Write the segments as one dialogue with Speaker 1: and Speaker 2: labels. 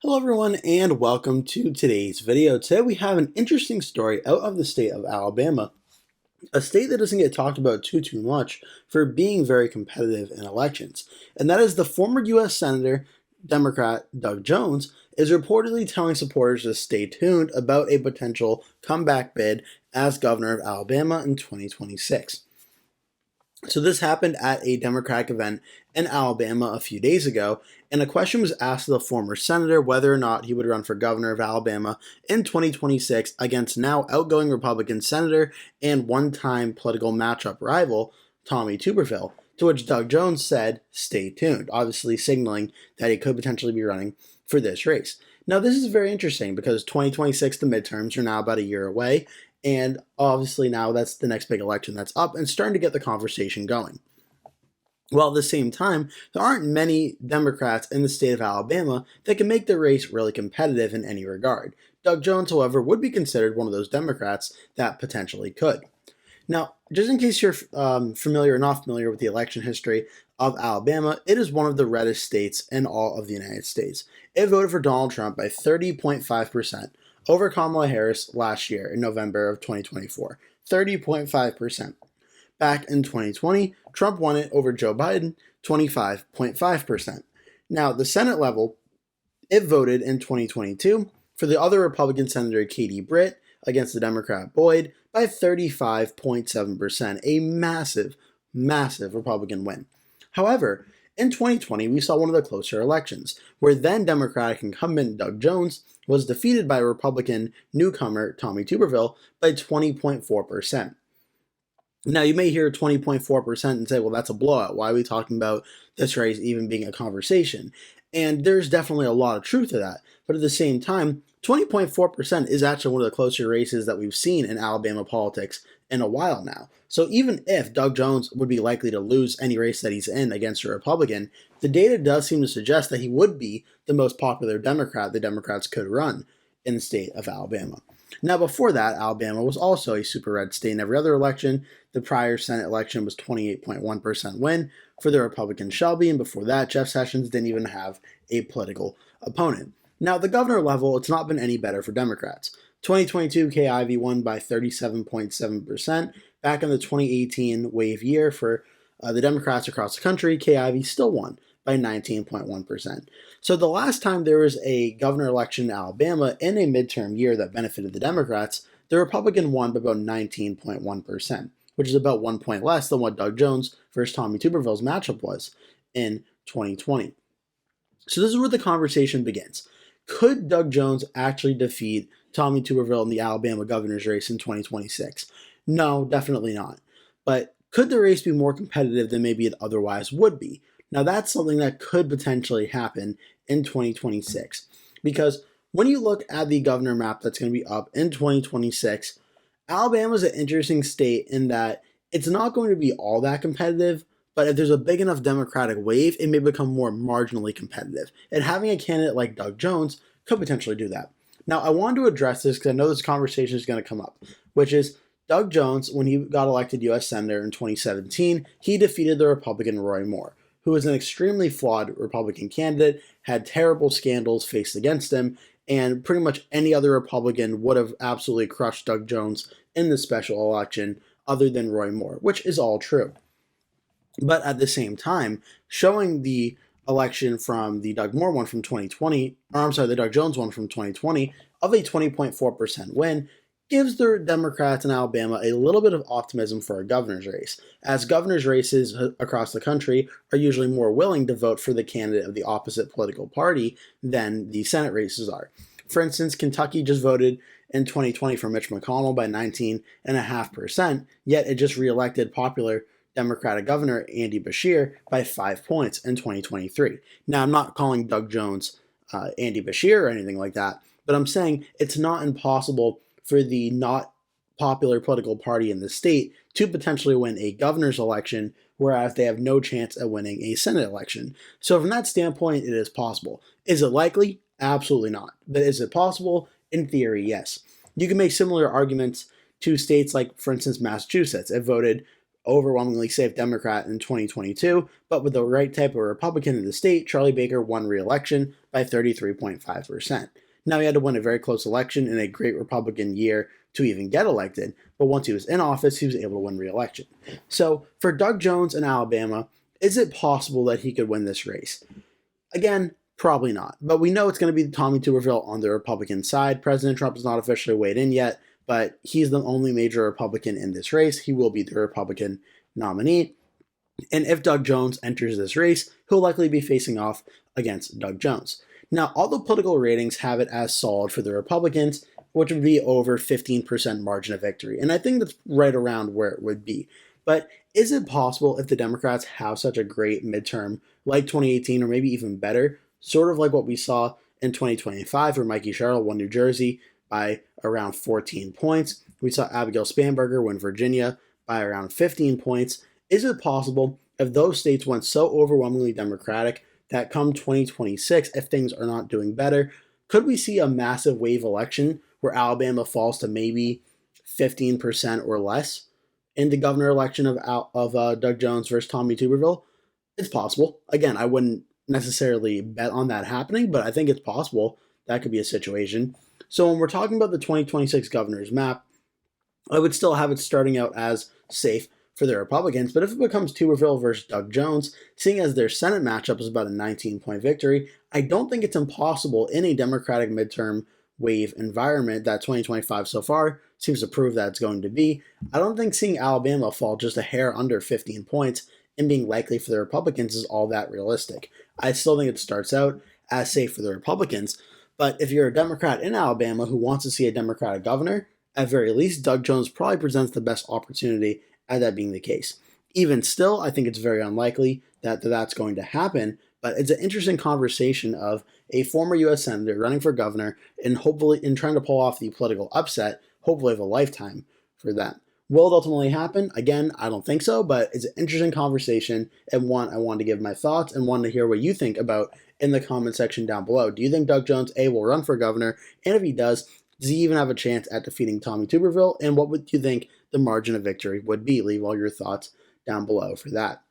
Speaker 1: Hello everyone and welcome to today's video. Today we have an interesting story out of the state of Alabama, a state that doesn't get talked about too much for being very competitive in elections. And that is the former U.S. Senator, Democrat Doug Jones, is reportedly telling supporters to stay tuned about a potential comeback bid as governor of Alabama in 2026. So this happened at a Democratic event in Alabama a few days ago, and a question was asked of the former senator whether or not he would run for governor of Alabama in 2026 against now outgoing Republican senator and one-time political matchup rival Tommy Tuberville, to which Doug Jones said, "Stay tuned," obviously signaling that he could potentially be running for this race. Now this is very interesting because 2026, the midterms, are now about a year away, and obviously now that's the next big election that's up and starting to get the conversation going. While at the same time, there aren't many Democrats in the state of Alabama that can make the race really competitive in any regard. Doug Jones, however, would be considered one of those Democrats that potentially could. Now, just in case you're familiar or not familiar with the election history of Alabama, it is one of the reddest states in all of the United States. It voted for Donald Trump by 30.5% over Kamala Harris last year in November of 2024. 30.5%. Back in 2020, Trump won it over Joe Biden, 25.5%. Now, the Senate level, it voted in 2022 for the other Republican Senator Katie Britt against the Democrat Boyd by 35.7%, a massive Republican win. However, in 2020, we saw one of the closer elections, where then Democratic incumbent Doug Jones was defeated by Republican newcomer Tommy Tuberville by 20.4%. Now, you may hear 20.4% and say, well, that's a blowout. Why are we talking about this race even being a conversation? And there's definitely a lot of truth to that. But at the same time, 20.4% is actually one of the closer races that we've seen in Alabama politics in a while now. So even if Doug Jones would be likely to lose any race that he's in against a Republican, the data does seem to suggest that he would be the most popular Democrat the Democrats could run in the state of Alabama. Now, before that, Alabama was also a super red state in every other election. The prior Senate election was 28.1% win for the Republican Shelby, and before that, Jeff Sessions didn't even have a political opponent. Now, at the governor level, it's not been any better for Democrats. 2022, Kay Ivey won by 37.7%. Back in the 2018 wave year for the Democrats across the country, Kay Ivey still won by 19.1%. So the last time there was a governor election in Alabama in a midterm year that benefited the Democrats, the Republican won by about 19.1%, which is about 1 point less than what Doug Jones versus Tommy Tuberville's matchup was in 2020. So this is where the conversation begins. Could Doug Jones actually defeat Tommy Tuberville in the Alabama governor's race in 2026? No, definitely not. But could the race be more competitive than maybe it otherwise would be? Now, that's something that could potentially happen in 2026, because when you look at the governor map that's going to be up in 2026, Alabama is an interesting state in that it's not going to be all that competitive, but if there's a big enough Democratic wave, it may become more marginally competitive. And having a candidate like Doug Jones could potentially do that. Now, I wanted to address this because I know this conversation is going to come up, which is Doug Jones, when he got elected U.S. Senator in 2017, he defeated the Republican Roy Moore, who was an extremely flawed Republican candidate, had terrible scandals faced against him, and pretty much any other Republican would have absolutely crushed Doug Jones in the special election other than Roy Moore, which is all true. But at the same time, showing the election from the Doug Moore one from 2020, or I'm sorry, the Doug Jones one from 2020, of a 20.4% win, gives the Democrats in Alabama a little bit of optimism for a governor's race, as governor's races across the country are usually more willing to vote for the candidate of the opposite political party than the Senate races are. For instance, Kentucky just voted in 2020 for Mitch McConnell by 19.5%, yet it just reelected popular Democratic Governor Andy Beshear by 5 points in 2023. Now, I'm not calling Doug Jones Andy Beshear or anything like that, but I'm saying it's not impossible for the not popular political party in the state to potentially win a governor's election, whereas they have no chance at winning a Senate election. So from that standpoint, it is possible. Is it likely? Absolutely not. But is it possible? In theory, yes. You can make similar arguments to states like, for instance, Massachusetts. It voted overwhelmingly safe Democrat in 2022, but with the right type of Republican in the state, Charlie Baker won re-election by 33.5%. Now, he had to win a very close election in a great Republican year to even get elected, but once he was in office, he was able to win re-election. So, for Doug Jones in Alabama, is it possible that he could win this race? Again, probably not, but we know it's going to be Tommy Tuberville on the Republican side. President Trump has not officially weighed in yet, but he's the only major Republican in this race. He will be the Republican nominee. And if Doug Jones enters this race, he'll likely be facing off against Doug Jones. Now, all the political ratings have it as solid for the Republicans, which would be over 15% margin of victory. And I think that's right around where it would be. But is it possible if the Democrats have such a great midterm like 2018 or maybe even better, sort of like what we saw in 2025 where Mikey Sherrill won New Jersey by around 14 points. We saw Abigail Spanberger win Virginia by around 15 points. Is it possible if those states went so overwhelmingly Democratic that come 2026, if things are not doing better, could we see a massive wave election where Alabama falls to maybe 15% or less in the governor election of Doug Jones versus Tommy Tuberville? It's possible. Again, I wouldn't necessarily bet on that happening, but I think it's possible that could be a situation. So when we're talking about the 2026 governor's map, I would still have it starting out as safe for the Republicans, but if it becomes Tuberville versus Doug Jones, seeing as their Senate matchup is about a 19-point victory, I don't think it's impossible in a Democratic midterm wave environment that 2025 so far seems to prove that it's going to be. I don't think seeing Alabama fall just a hair under 15 points and being likely for the Republicans is all that realistic. I still think it starts out as safe for the Republicans, but if you're a Democrat in Alabama who wants to see a Democratic governor, at very least, Doug Jones probably presents the best opportunity at that being the case. Even still, I think it's very unlikely that that's going to happen, but it's an interesting conversation of a former U.S. Senator running for governor and hopefully in trying to pull off the political upset, hopefully of a lifetime for that. Will it ultimately happen? Again, I don't think so, but it's an interesting conversation and one I wanted to give my thoughts and wanted to hear what you think about in the comment section down below. Do you think Doug Jones, A, will run for governor? And if he does he even have a chance at defeating Tommy Tuberville? And what would you think the margin of victory would be? Leave all your thoughts down below for that.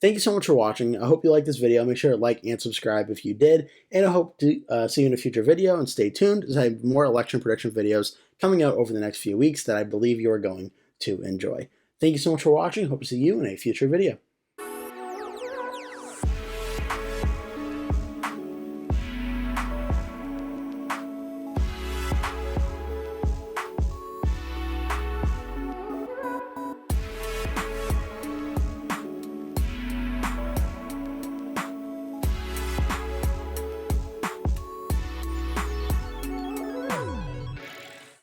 Speaker 1: Thank you so much for watching. I hope you liked this video. Make sure to like and subscribe if you did. And I hope to see you in a future video. And stay tuned as I have more election prediction videos coming out over the next few weeks that I believe you are going to enjoy. Thank you so much for watching. Hope to see you in a future video.